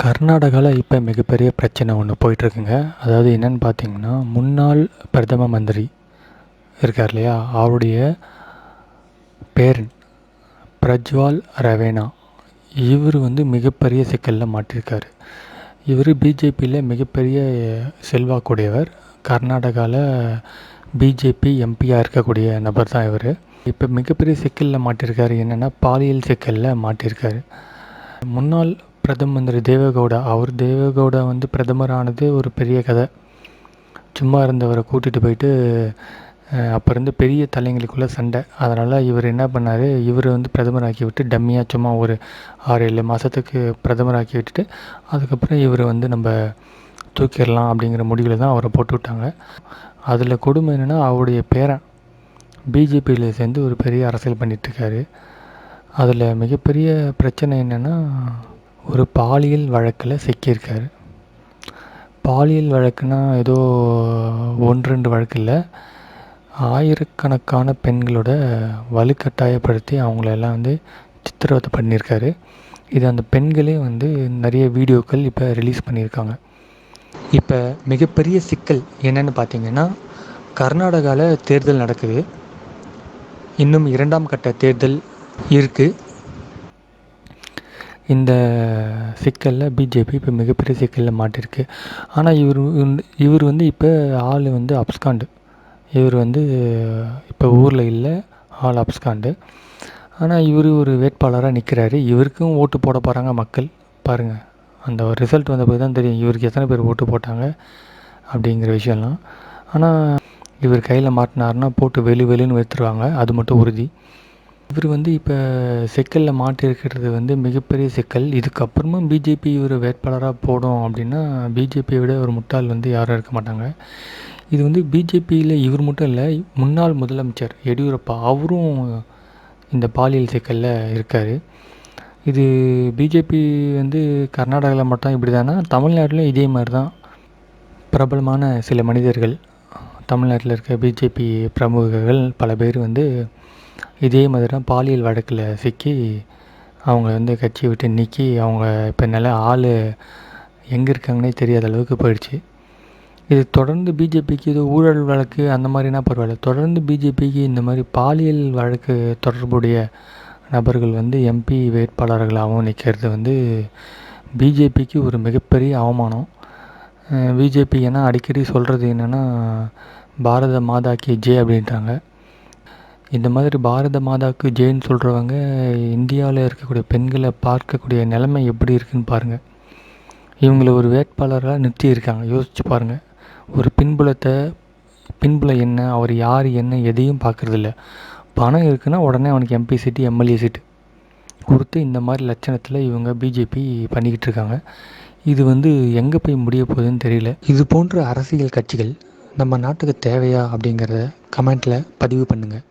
கர்நாடகாவில் இப்போ மிகப்பெரிய பிரச்சனை ஒன்று போயிட்டுருக்குங்க. அதாவது என்னென்னு பார்த்தீங்கன்னா, முன்னாள் பிரதம மந்திரி இருக்கார் இல்லையா, அவருடைய பேரன் பிரஜ்வால் ரவேனா இவர் மிகப்பெரிய சிக்கலில் மாட்டியிருக்கார். இவர் பிஜேபியில் மிகப்பெரிய செல்வாக்குடையவர். கர்நாடகாவில் பிஜேபி எம்பியாக இருக்கக்கூடிய நபர் தான் இவர். இப்போ மிகப்பெரிய சிக்கலில் மாட்டியிருக்காரு. என்னென்னா பாலியல் சிக்கலில் மாட்டியிருக்காரு. முன்னாள் பிரதம மந்திரி தேவேகவுடா பிரதமர் ஆனது ஒரு பெரிய கதை. சும்மா இருந்தவரை கூட்டிகிட்டு போயிட்டு அப்போ இருந்து பெரிய தலைங்களுக்குள்ளே சண்டை. அதனால் இவர் என்ன பண்ணார், இவர் பிரதமர் ஆக்கி விட்டு டம்மியாக சும்மா ஒரு 6-7 மாதத்துக்கு பிரதமர் ஆக்கி விட்டுட்டு அதுக்கப்புறம் இவர் நம்ம தூக்கிடலாம் அப்படிங்கிற முடிவில் தான் அவரை போட்டு விட்டாங்க. அதில் கொடுமை என்னென்னா, அவருடைய பேரன் பிஜேபியில் சேர்ந்து ஒரு பெரிய அரசியல் பண்ணிகிட்ருக்காரு. அதில் மிகப்பெரிய பிரச்சனை என்னென்னா, ஒரு பாலியல் வழக்கில் சிக்கியிருக்காரு. பாலியல் வழக்குனா ஏதோ 1-2 வழக்கு இல்லை, ஆயிரக்கணக்கான பெண்களோட வலுக்கட்டாயப்படுத்தி அவங்களெல்லாம் சித்திரவதை பண்ணியிருக்காரு. இது அந்த பெண்களே நிறைய வீடியோக்கள் இப்போ ரிலீஸ் பண்ணியிருக்காங்க. இப்போ மிகப்பெரிய சிக்கல் என்னென்னு பார்த்தீங்கன்னா, கர்நாடகாவில் தேர்தல் நடக்குது. இன்னும் 2ஆம் கட்ட தேர்தல் இருக்குது. இந்த சிக்கலில் பிஜேபி இப்போ மிகப்பெரிய சிக்கலில் மாட்டிருக்கு. ஆனால் இவர் இப்போ ஆள் அப்ஸ்காண்டு. இவர் இப்போ ஊரில் இல்லை, ஆள் அப்ஸ்காண்டு. ஆனால் இவர் ஒரு வேட்பாளராக நிற்கிறாரு. இவருக்கும் ஓட்டு போட போகிறாங்க மக்கள். பாருங்கள், அந்த ஒரு ரிசல்ட் வந்த போது தான் தெரியும் இவருக்கு எத்தனை பேர் ஓட்டு போட்டாங்க அப்படிங்கிற விஷயம்லாம். ஆனால் இவர் கையில் மாட்டினார்னா போட்டு வெளுன்னு வெறுத்துருவாங்க, அது மட்டும் உறுதி. இவர் இப்போ சிக்கலில் மாட்டிருக்கிறது மிகப்பெரிய சிக்கல். இதுக்கப்புறமும் பிஜேபி இவர் வேட்பாளராக போடும் அப்படின்னா, பிஜேபியை விட ஒரு முட்டாள் யாரும் இருக்க மாட்டாங்க. இது பிஜேபியில் இவர் மட்டும் இல்லை, முன்னாள் முதலமைச்சர் எடியூரப்பா அவரும் இந்த பாலியல் சிக்கலில் இருக்கார். இது பிஜேபி கர்நாடகாவில் மட்டும் இப்படி தானா, தமிழ்நாட்டிலும் இதே மாதிரி தான். பிரபலமான சில மனிதர்கள், தமிழ்நாட்டில் இருக்க பிஜேபி பிரமுகர்கள் பல பேர் இதே மாதிரி தான் பாலியல் வழக்கில் சிக்கி அவங்க கட்சியை விட்டு நீக்கி அவங்க இப்போ ஆள் எங்கே இருக்காங்கன்னே தெரியாத அளவுக்கு போயிடுச்சு. இது தொடர்ந்து பிஜேபிக்கு இது ஊழல் வழக்கு அந்த மாதிரினா பரவாயில்ல, தொடர்ந்து பிஜேபிக்கு இந்த மாதிரி பாலியல் வழக்கு தொடர்புடைய நபர்கள் எம்பி வேட்பாளர்களாகவும் நிற்கிறது பிஜேபிக்கு ஒரு மிகப்பெரிய அவமானம். பிஜேபி ஏன்னா அடிக்கடி சொல்கிறது என்னென்னா, பாரத மாதா கி ஜெய் அப்படின்ட்டாங்க. இந்த மாதிரி பாரத மாதாவுக்கு ஜெயின்னு சொல்கிறவங்க இந்தியாவில் இருக்கக்கூடிய பெண்களை பார்க்கக்கூடிய நிலைமை எப்படி இருக்குதுன்னு பாருங்கள். இவங்கள ஒரு வேட்பாளராக நிறுத்தியிருக்காங்க. யோசிச்சு பாருங்கள். ஒரு பின்புலம் என்ன, அவர் யார் என்ன எதையும் பார்க்குறதில்ல. பணம் இருக்குன்னா உடனே அவனுக்கு எம்பி சீட்டு எம்எல்ஏ சீட்டு கொடுத்து இந்த மாதிரி லட்சணத்தில் இவங்க பிஜேபி பண்ணிக்கிட்டு இருக்காங்க. இது எங்கே போய் முடிய போகுதுன்னு தெரியல. இது போன்ற அரசியல் கட்சிகள் நம்ம நாட்டுக்கு தேவையா அப்படிங்கிறத கமெண்ட்டில் பதிவு பண்ணுங்கள்.